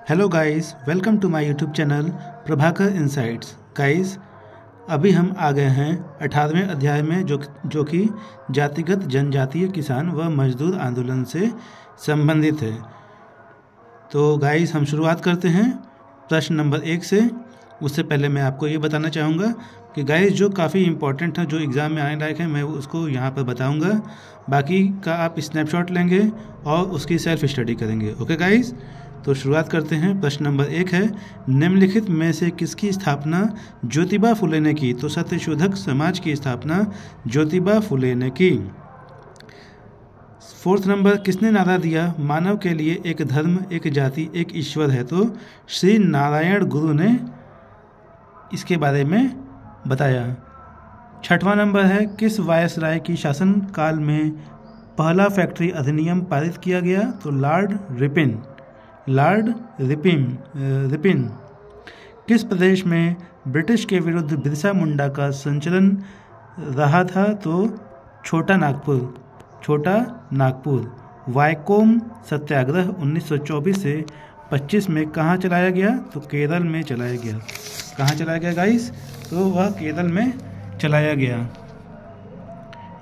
Hello guys, welcome to my YouTube channel Prabhakar insights. Guys, अभी हम आ गए हैं 18वें अध्याय में जो कि जातिगत जनजातीय किसान व मजदूर आंदोलन से संबंधित है। तो गाइस, हम शुरुआत करते हैं प्रश्न नंबर 1 से। उससे पहले मैं आपको ये बताना चाहूँगा कि गाइस जो काफ़ी इंपॉर्टेंट है, जो एग्ज़ाम में आने लायक है, मैं उसको यहाँ पर बताऊँगा। बाकी का आप स्नैपशॉट लेंगे और उसकी सेल्फ स्टडी करेंगे। ओके गाइस, तो शुरुआत करते हैं। प्रश्न नंबर 1 है, निम्नलिखित में से किसकी स्थापना ज्योतिबा फुले ने की? तो सत्यशोधक समाज की स्थापना ज्योतिबा फुले ने की। 4th नंबर, किसने नारा दिया मानव के लिए एक धर्म, एक जाति, एक ईश्वर है? तो श्री नारायण गुरु ने इसके बारे में बताया। 6वां नंबर है, किस वायसराय की शासन काल में पहला फैक्ट्री अधिनियम पारित किया गया? तो लॉर्ड रिपिन। किस प्रदेश में ब्रिटिश के विरुद्ध बिरसा मुंडा का संचलन रहा था? तो छोटा नागपुर। वाइकोम सत्याग्रह 1924 से 25 में कहाँ चलाया गया? तो केरल में चलाया गया। कहाँ चलाया गया गाइस? तो वह केरल में चलाया गया।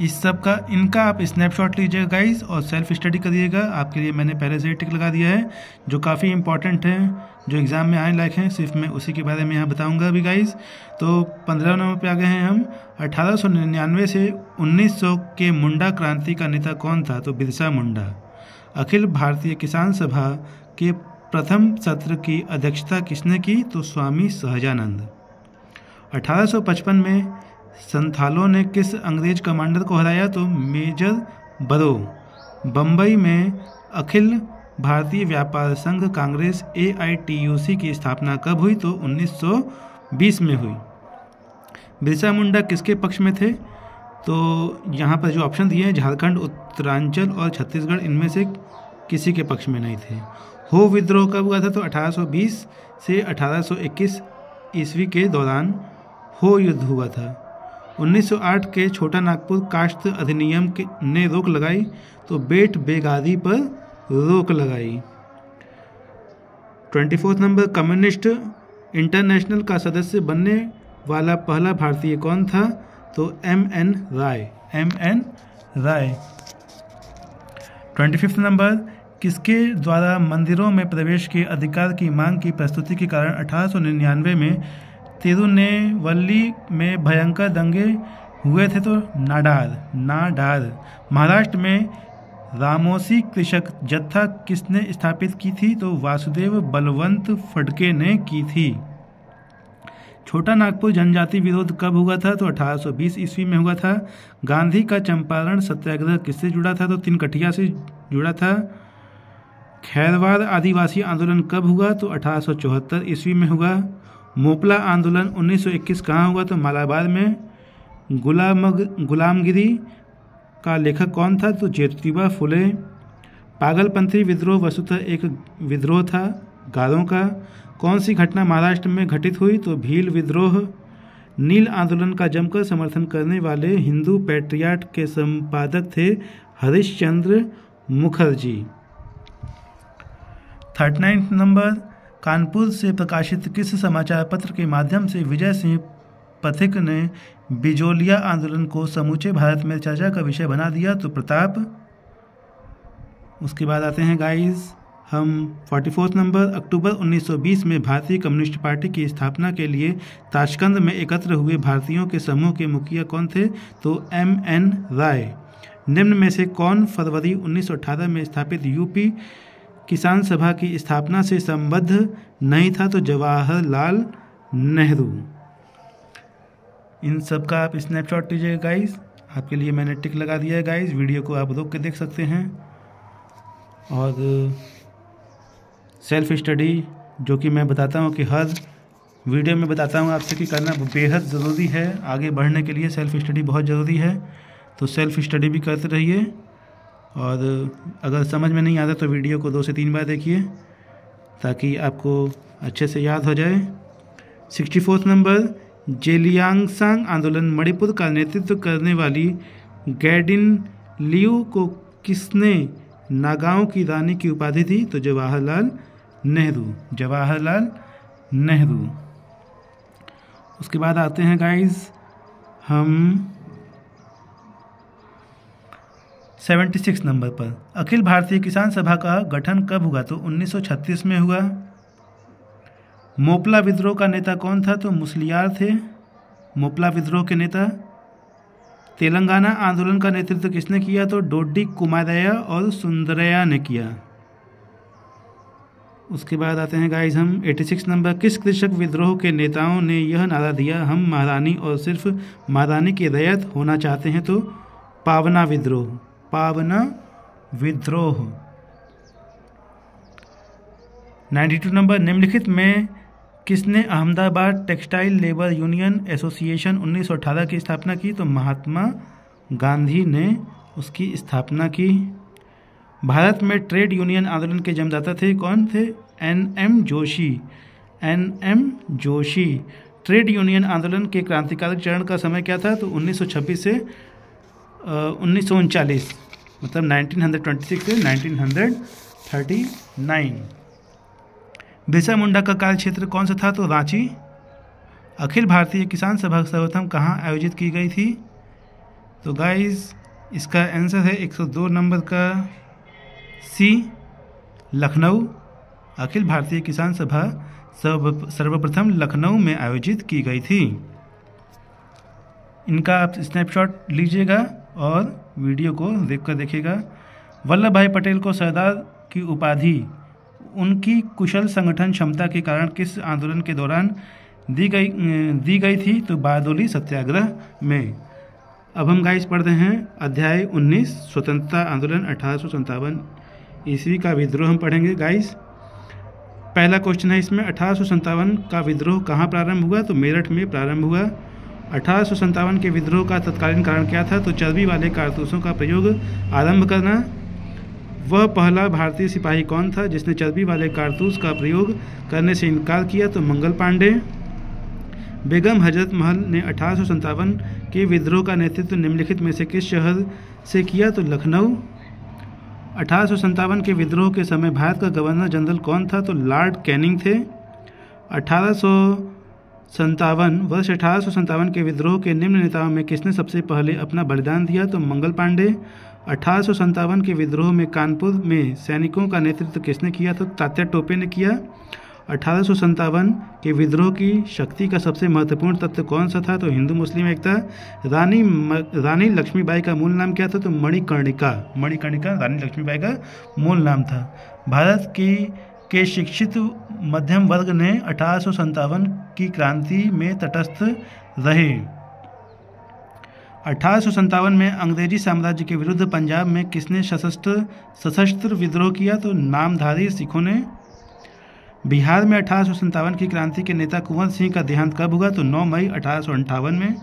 इस सब का इनका आप स्नैपशॉट लीजिएगा गाइस और सेल्फ स्टडी करिएगा। आपके लिए मैंने पहले से ही टिक लगा दिया है, जो काफ़ी इंपॉर्टेंट है, जो एग्ज़ाम में आने लायक हैं। सिर्फ मैं उसी के बारे में यहाँ बताऊँगा अभी गाइस। तो 15 नंबर पे आ गए हैं हम। 1899 से 1900 के मुंडा क्रांति का नेता कौन था? तो बिरसा मुंडा। अखिल भारतीय किसान सभा के प्रथम सत्र की अध्यक्षता किसने की? तो स्वामी सहजानंद। 1855 में संथालों ने किस अंग्रेज कमांडर को हराया? तो मेजर बरो। बम्बई में अखिल भारतीय व्यापार संघ कांग्रेस AITUC की स्थापना कब हुई? तो 1920 में हुई। बिरसा मुंडा किसके पक्ष में थे? तो यहाँ पर जो ऑप्शन दिए हैं, झारखंड, उत्तरांचल और छत्तीसगढ़, इनमें से किसी के पक्ष में नहीं थे। हो विद्रोह कब हुआ था? तो 1820 से 1821 ईस्वी के दौरान हो युद्ध हुआ था। 1908 के छोटा नागपुर काश्त अधिनियम ने रोक लगाई। तो बेट बेगारी पर रोक लगाई। 24 नंबर, कम्युनिस्ट इंटरनेशनल का सदस्य बनने वाला पहला भारतीय कौन था? तो MN राय। 25 नंबर, किसके द्वारा मंदिरों में प्रवेश के अधिकार की मांग की प्रस्तुति के कारण 1899 में तिरुनेवल्ली में भयंकर दंगे हुए थे? तो नाडार। महाराष्ट्र में रामोसी कृषक जत्था किसने स्थापित की थी? तो वासुदेव बलवंत फडके ने की थी। छोटा नागपुर जनजाति विरोध कब हुआ था? तो 1820 ईस्वी में हुआ था। गांधी का चंपारण सत्याग्रह किससे जुड़ा था? तो तिनकठिया से जुड़ा था। खैरवाड़ आदिवासी आंदोलन कब हुआ? तो 1874 ईस्वी में हुआ। मोपला आंदोलन 1921 कहाँ हुआ? तो मालाबार में। गुलामगिरी का लेखक कौन था? तो ज्योतिबा फुले। पागलपंथी विद्रोह वस्तुतः एक विद्रोह था गारों का। कौन सी घटना महाराष्ट्र में घटित हुई? तो भील विद्रोह। नील आंदोलन का जमकर समर्थन करने वाले हिंदू पैट्रियाट के संपादक थे हरिश्चंद्र मुखर्जी। 39 नंबर, कानपुर से प्रकाशित किस समाचार पत्र के माध्यम से विजय सिंह पथिक ने बिजोलिया आंदोलन को समूचे भारत में चर्चा का विषय बना दिया? तो प्रताप। उसके बाद आते हैं गाइस हम 44 नंबर, अक्टूबर 1920 में भारतीय कम्युनिस्ट पार्टी की स्थापना के लिए ताशकंद में एकत्र हुए भारतीयों के समूह के मुखिया कौन थे? तो MN राय। निम्न में से कौन फरवरी 1918 में स्थापित यूपी किसान सभा की स्थापना से संबद्ध नहीं था? तो जवाहरलाल नेहरू। इन सब का आप स्नैपशॉट लीजिएगा गाइस। आपके लिए मैंने टिक लगा दिया है गाइस। वीडियो को आप रोक के देख सकते हैं। और सेल्फ स्टडी जो कि मैं बताता हूँ कि हर वीडियो में बताता हूँ आपसे कि करना बेहद ज़रूरी है। आगे बढ़ने के लिए सेल्फ स्टडी बहुत ज़रूरी है। तो सेल्फ स्टडी भी करते रहिए। और अगर समझ में नहीं आता तो वीडियो को 2 से 3 बार देखिए ताकि आपको अच्छे से याद हो जाए। 64 नंबर, जेलियांगसांग आंदोलन मणिपुर का नेतृत्व करने वाली गैडिन लियू को किसने नागाओं की रानी की उपाधि थी? तो जवाहरलाल नेहरू, जवाहरलाल नेहरू। उसके बाद आते हैं गाइस हम 76 नंबर पर। अखिल भारतीय किसान सभा का गठन कब हुआ? तो 1936 में हुआ। मोपला विद्रोह का नेता कौन था? तो मुसलियार थे मोपला विद्रोह के नेता। तेलंगाना आंदोलन का नेतृत्व किसने किया? तो डोड्डी कुमारैया और सुंदरैया ने किया। उसके बाद आते हैं गाइस हम 86 नंबर। किस कृषक विद्रोह के नेताओं ने यह नारा दिया, हम महारानी और सिर्फ महारानी की रैयत होना चाहते हैं? तो पावना विद्रोह, पावना विद्रोह। 92 नंबर। निम्नलिखित में किसने Ahmedabad textile labour union association 1918 की स्थापना की? तो महात्मा गांधी ने उसकी स्थापना की। भारत में ट्रेड यूनियन आंदोलन के जन्मदाता थे कौन थे? एन.एम. जोशी, एन.एम. जोशी। ट्रेड यूनियन आंदोलन के क्रांतिकारक चरण का समय क्या था? तो 1926 से 1939, मतलब 1926 से 1939। बिरसा मुंडा का कार्यक्षेत्र कौन सा था? तो रांची। अखिल भारतीय किसान सभा सर्वप्रथम कहाँ आयोजित की गई थी? तो गाइस इसका आंसर है 102 नंबर का सी, लखनऊ। अखिल भारतीय किसान सभा सर्वप्रथम लखनऊ में आयोजित की गई थी। इनका आप स्नैपशॉट लीजिएगा और वीडियो को देखकर देखिएगा। वल्लभ भाई पटेल को सरदार की उपाधि उनकी कुशल संगठन क्षमता के कारण किस आंदोलन के दौरान दी गई थी? तो बारदोली सत्याग्रह में। अब हम गाइस पढ़ते हैं अध्याय 19 स्वतंत्रता आंदोलन 1857 ईस्वी का विद्रोह हम पढ़ेंगे गाइस। पहला क्वेश्चन है इसमें, 1857 का विद्रोह कहाँ प्रारंभ हुआ? तो मेरठ में प्रारंभ हुआ। 1857 के विद्रोह का तत्कालीन कारण क्या था? तो चर्बी वाले कारतूसों का प्रयोग आरंभ करना। वह पहला भारतीय सिपाही कौन था जिसने चर्बी वाले कारतूस का प्रयोग करने से इनकार किया? तो मंगल पांडे। बेगम हजरत महल ने 1857 के विद्रोह का नेतृत्व निम्नलिखित में से किस शहर से किया? तो लखनऊ। 1857 के विद्रोह के समय भारत का गवर्नर जनरल कौन था? तो लॉर्ड कैनिंग थे। 1857 के विद्रोह के निम्न नेताओं में किसने सबसे पहले अपना बलिदान दिया? तो मंगल पांडे। 1857 के विद्रोह में कानपुर में सैनिकों का नेतृत्व किसने किया? तो तात्या टोपे ने किया। 1857 के विद्रोह की शक्ति का सबसे महत्वपूर्ण तत्व कौन सा था? तो हिंदू मुस्लिम एकता। रानी लक्ष्मीबाई का मूल नाम क्या था? तो मणिकर्णिका रानी लक्ष्मीबाई का मूल नाम था। भारत के शिक्षित मध्यम वर्ग ने 1857 की क्रांति में तटस्थ रहे। 1857 में अंग्रेजी साम्राज्य के विरुद्ध पंजाब में किसने सशस्त्र विद्रोह किया? तो नामधारी सिखों ने। बिहार में 1857 की क्रांति के नेता कुंवर सिंह का देहांत कब हुआ? तो 9 मई 1858 में।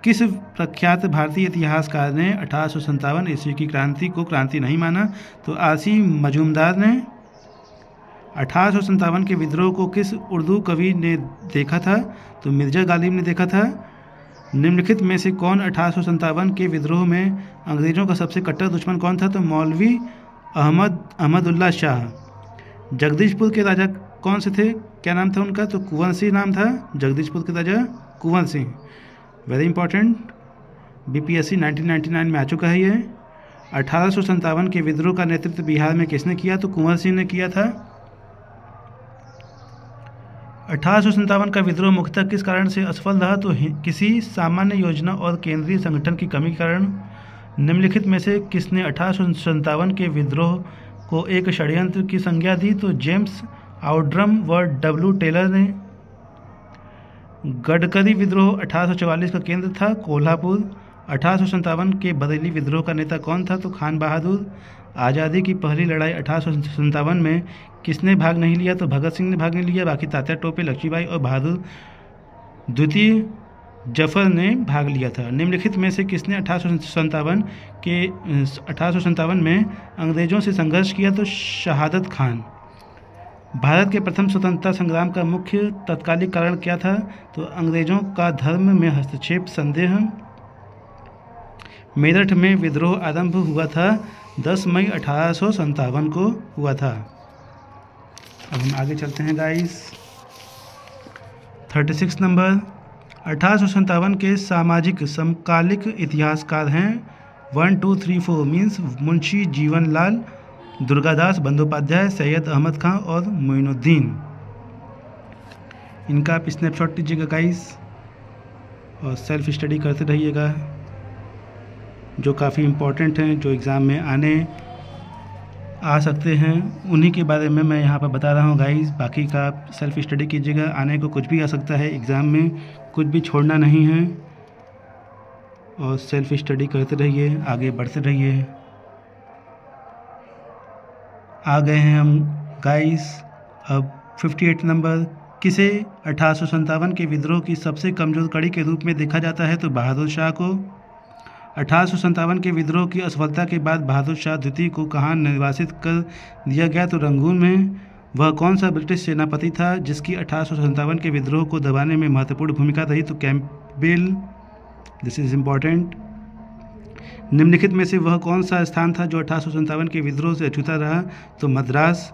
किस प्रख्यात भारतीय इतिहासकार ने 1857 ईस्वी की क्रांति को क्रांति नहीं माना? तो आसी मजूमदार ने। 1857 के विद्रोह को किस उर्दू कवि ने देखा था? तो मिर्जा गालिब ने देखा था। निम्नलिखित में से कौन 1857 के विद्रोह में अंग्रेजों का सबसे कट्टर दुश्मन कौन था? तो मौलवी अहमदुल्ला शाह। जगदीशपुर के राजा कौन से थे? क्या नाम था उनका? तो कुंवर सिंह नाम था जगदीशपुर के राजा Kunwar Singh. Very important, BPSC 1999 में आ चुका है ये। 1857 के विद्रोह का नेतृत्व बिहार में किसने किया? तो कुंवर सिंह ने किया था। 1857 का विद्रोह मुख्यतः किस कारण से असफल रहा? तो किसी सामान्य योजना और केंद्रीय संगठन की कमी के कारण। निम्नलिखित में से किसने 1857 के विद्रोह को एक षड्यंत्र की संज्ञा दी? तो जेम्स आउड्रम व डब्ल्यू टेलर ने। गडकरी विद्रोह 1844 का केंद्र था कोल्हापुर। 1857 के बरेली विद्रोह का नेता कौन था? तो खान बहादुर। आज़ादी की पहली लड़ाई 1857 में किसने भाग नहीं लिया? तो भगत सिंह ने भाग नहीं लिया। बाकी तात्या टोपे, लक्ष्मीबाई और बहादुर द्वितीय जफर ने भाग लिया था। निम्नलिखित में से किसने 1857 में अंग्रेजों से संघर्ष किया? तो शहादत खान। भारत के प्रथम स्वतंत्रता संग्राम का मुख्य तत्कालिक कारण क्या था? तो अंग्रेजों का धर्म में हस्तक्षेप संदेह। मेरठ में विद्रोह आरंभ हुआ था 10 मई 1857 को हुआ था। अब हम आगे चलते हैं गाइस। 36 नंबर, 1857 के सामाजिक समकालिक इतिहासकार हैं 1 2 3 4 मीन्स मुंशी जीवन लाल, दुर्गादास बंदोपाध्याय, सैयद अहमद खां और मोइनुद्दीन। इनका आप स्नैपशॉट लीजिएगा गाइस और सेल्फ स्टडी करते रहिएगा, जो काफ़ी इम्पोर्टेंट हैं, जो एग्ज़ाम में आ सकते हैं, उन्हीं के बारे में मैं यहाँ पर बता रहा हूँ गाइस। बाकी का आप सेल्फ स्टडी कीजिएगा, आने को कुछ भी आ सकता है एग्ज़ाम में, कुछ भी छोड़ना नहीं है और सेल्फ स्टडी करते रहिए, आगे बढ़ते रहिए। आ गए हैं हम गाइस अब 58 नंबर, किसे 1857 के विद्रोह की सबसे कमज़ोर कड़ी के रूप में देखा जाता है? तो बहादुर शाह को। 1857 के विद्रोह की असफलता के बाद बहादुर शाह द्वितीय को कहाँ निर्वासित कर दिया गया? तो रंगून में। वह कौन सा ब्रिटिश सेनापति था जिसकी 1857 के विद्रोह को दबाने में महत्वपूर्ण भूमिका रही? तो कैंपबेल। This is important. निम्नलिखित में से वह कौन सा स्थान था जो 1857 के विद्रोह से अछूता रहा? तो मद्रास।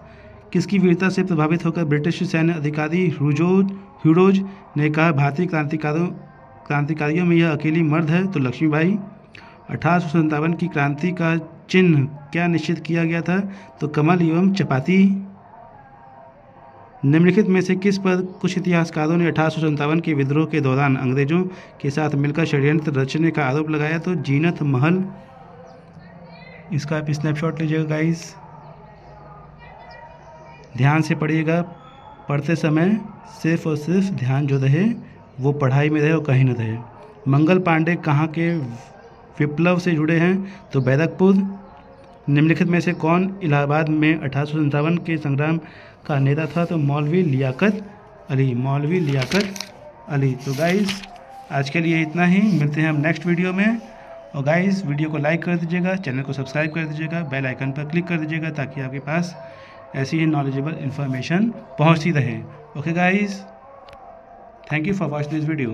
किसकी वीरता से प्रभावित होकर ब्रिटिश सैन्य अधिकारी ह्यूरोज ने कहा भारतीय क्रांतिकारियों में यह अकेली मर्द है? तो लक्ष्मीबाई। 1857 की क्रांति का चिन्ह क्या निश्चित किया गया था? तो कमल एवं चपाती। निम्नलिखित में से किस पर कुछ इतिहासकारों ने 1857 के विद्रोह के दौरान अंग्रेजों के साथ मिलकर षड्यंत्र रचने का आरोप लगाया? तो जीनत महल। इसका आप स्नैपशॉट लीजिएगा गाइस, ध्यान से पढ़िएगा, पढ़ते समय सिर्फ और सिर्फ ध्यान जो रहे वो पढ़ाई में रहे और कहीं न रहे। मंगल पांडे कहाँ के विप्लव से जुड़े हैं? तो बैरकपुर। निम्नलिखित में से कौन इलाहाबाद में 1857 के संग्राम का नेता था? तो मौलवी लियाकत अली। तो गाइस आज के लिए इतना ही, मिलते हैं हम नेक्स्ट वीडियो में। और गाइस वीडियो को लाइक कर दीजिएगा, चैनल को सब्सक्राइब कर दीजिएगा, बेल आइकन पर क्लिक कर दीजिएगा ताकि आपके पास ऐसी ही नॉलेजेबल इन्फॉर्मेशन पहुँचती रहे। Okay guys, thank you for watching this video.